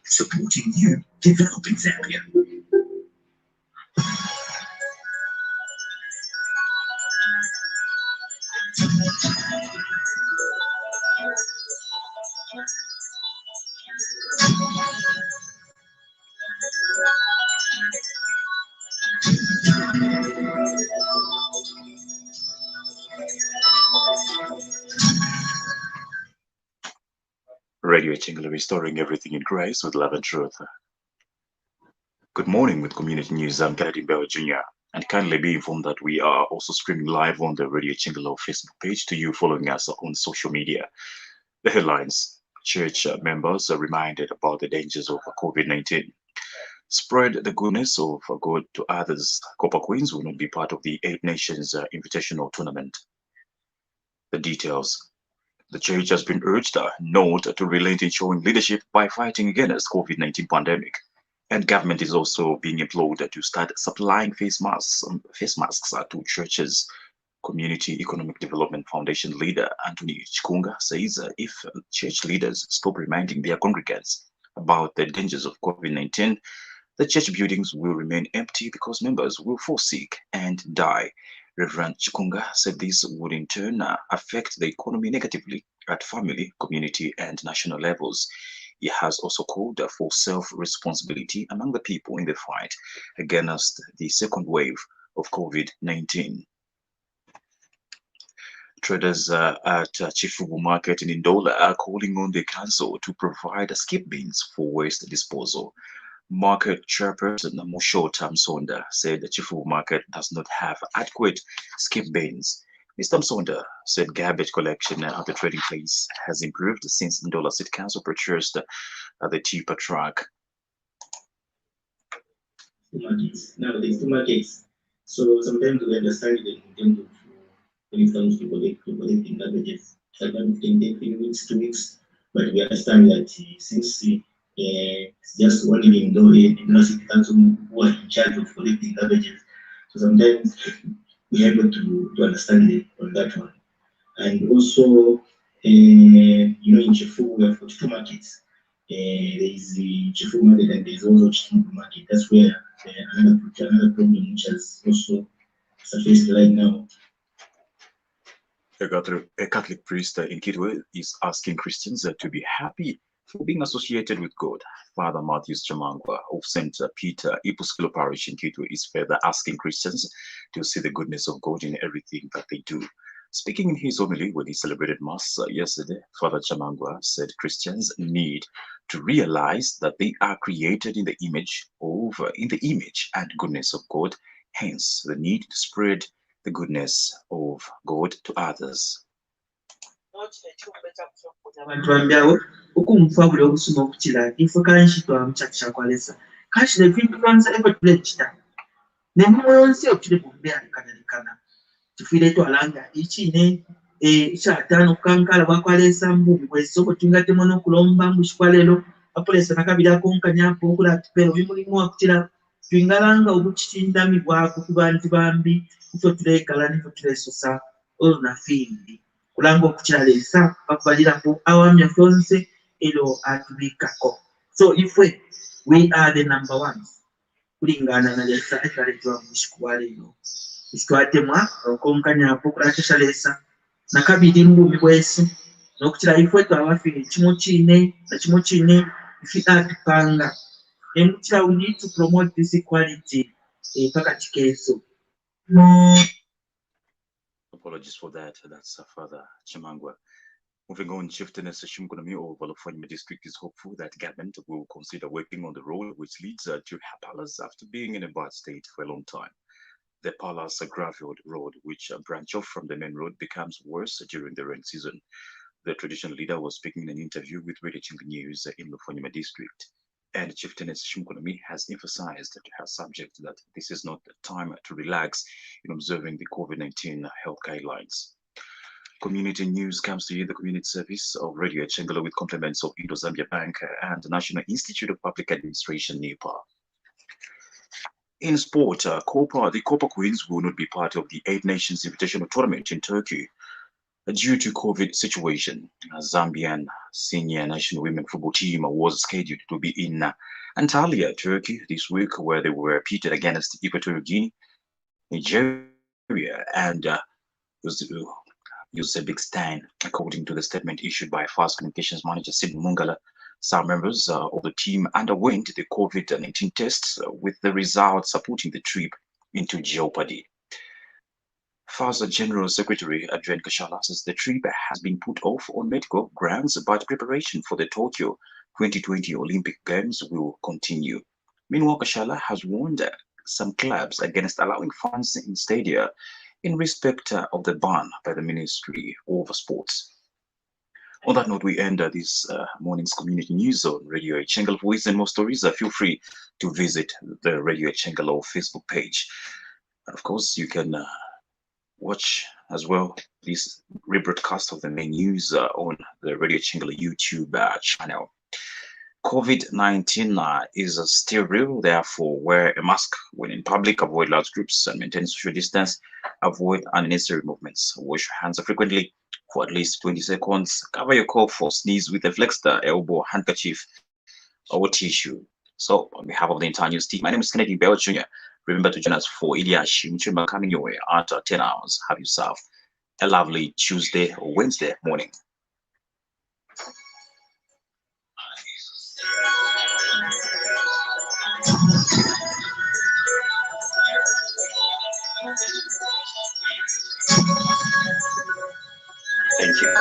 supporting you, developing Zambia. Radio Chingle restoring everything in grace with love and truth. Good morning with Community News. I'm Kennedy Bell Jr. And kindly be informed that we are also streaming live on the Radio Chingle Facebook page to you following us on social media. The headlines: church members are reminded about the dangers of COVID-19. Spread the goodness of God to others. Copper Queens will not be part of the Eight Nations Invitational Tournament. The details. The church has been urged not to relent in showing leadership by fighting against COVID-19 pandemic. And government is also being implored to start supplying face masks to churches. Community Economic Development Foundation leader Anthony Chisenga says if church leaders stop reminding their congregants about the dangers of COVID-19, the church buildings will remain empty because members will fall sick and die. Reverend Chisenga said this would in turn affect the economy negatively at family, community, and national levels. He has also called for self-responsibility among the people in the fight against the second wave of COVID-19. Traders at Chifubu Market in Ndola are calling on the council to provide skip bins for waste disposal. Market chairperson Mosho Tamsonda said the Chifubu Market does not have adequate skip bins. Mr. Msonda said garbage collection at the trading place has improved since Ndola City Council purchased the cheaper truck. Markets. Now there's two markets. So sometimes we understand that in terms of when it comes to collecting garbages, sometimes it can take 3 weeks, 2 weeks, but we understand that since it's just only in the city council who are in charge of collecting garbages, so sometimes we are able to understand it on that one. And also, in Chifu, we have 42 markets. There is the Chifu market and there is also Chifu market. That's where another problem which has also surfaced right now. A Catholic priest in Kitwe is asking Christians to be happy for being associated with God. Father Matthew Chamangwa of St. Peter Episcopal Parish in Kitwe is further asking Christians to see the goodness of God in everything that they do. Speaking in his homily when he celebrated Mass yesterday, Father Chamangwa said Christians need to realize that they are created in the image and goodness of God, hence the need to spread the goodness of God to others. Abantu bambyao okumfabula okusoma okukira ifo kanshi twamuchakisha kwalesa kanshi nebintu kwanza eko tulechita nemulonse okire bombealikana tufire twalanga ichine chatano kankala bakwalesa mbubi bwesoko tungatemo nokulomba mushkwalelo apolesa nakabira konkanyapo okula tupero bimulimu akutira twingalanga obuchitindami bwako kubantu bambi ifo tulekala nifo tulesosa oluna findi kulango kuchalesa bakubalirako awamya fonse elo atubikako. So if we are the number ones kulingana na lesa etaletwa mushikuwalelo isitwatemwa okonkanyapo kulateshalesa nakabiri mbumi bwesu nokuchira ifwe twabafire chimo chine ifi atupanga emuchira we need to promote this equality pakati keso. Apologies for that. That's Father Chamangwa. Moving on, Chieftainess Shimkonomi of Valofanyma district is hopeful that government will consider working on the road which leads to her palace after being in a bad state for a long time. The palace gravel road, which branch off from the main road, becomes worse during the rain season. The traditional leader was speaking in an interview with Radio Chingle News in Valofanyma district. And Chieftainess Shimkonomi has emphasized to her subject that this is not the time to relax in observing the COVID-19 health guidelines. Community news comes to you, the community service of Radio Chingle with compliments of Indo-Zambia Bank and the National Institute of Public Administration, NEPA. In sport, the Copper Queens will not be part of the Eight Nations Invitational Tournament in Turkey. Due to COVID situation, Zambian senior national women football team was scheduled to be in Antalya, Turkey this week, where they were pitted against Equatorial Guinea, Nigeria, and Uzbekistan. According to the statement issued by Fast Communications Manager Sid Mungala, some members of the team underwent the COVID-19 tests, with the results putting the trip into jeopardy. FASA General Secretary Adrian Kashala says the trip has been put off on medical grounds, but preparation for the Tokyo 2020 Olympic Games will continue. Meanwhile, Kashala has warned some clubs against allowing fans in stadia in respect of the ban by the Ministry of Sports. On that note, we end this morning's community news on Radio Echengal. For these and more stories, feel free to visit the Radio Echengal Facebook page. And of course, you can watch as well this rebroadcast of the main news on the Radio Chingala YouTube channel. COVID-19 is still real, therefore wear a mask when in public, avoid large groups and maintain social distance, avoid unnecessary movements, wash your hands frequently for at least 20 seconds, cover your cough or sneeze with a flexed elbow, handkerchief, or tissue. So on behalf of the entire news team, my name is Kennedy Bell Jr. Remember to join us for Iliash Mchumba coming your way at 10 hours. Have yourself a lovely Tuesday or Wednesday morning. Thank you.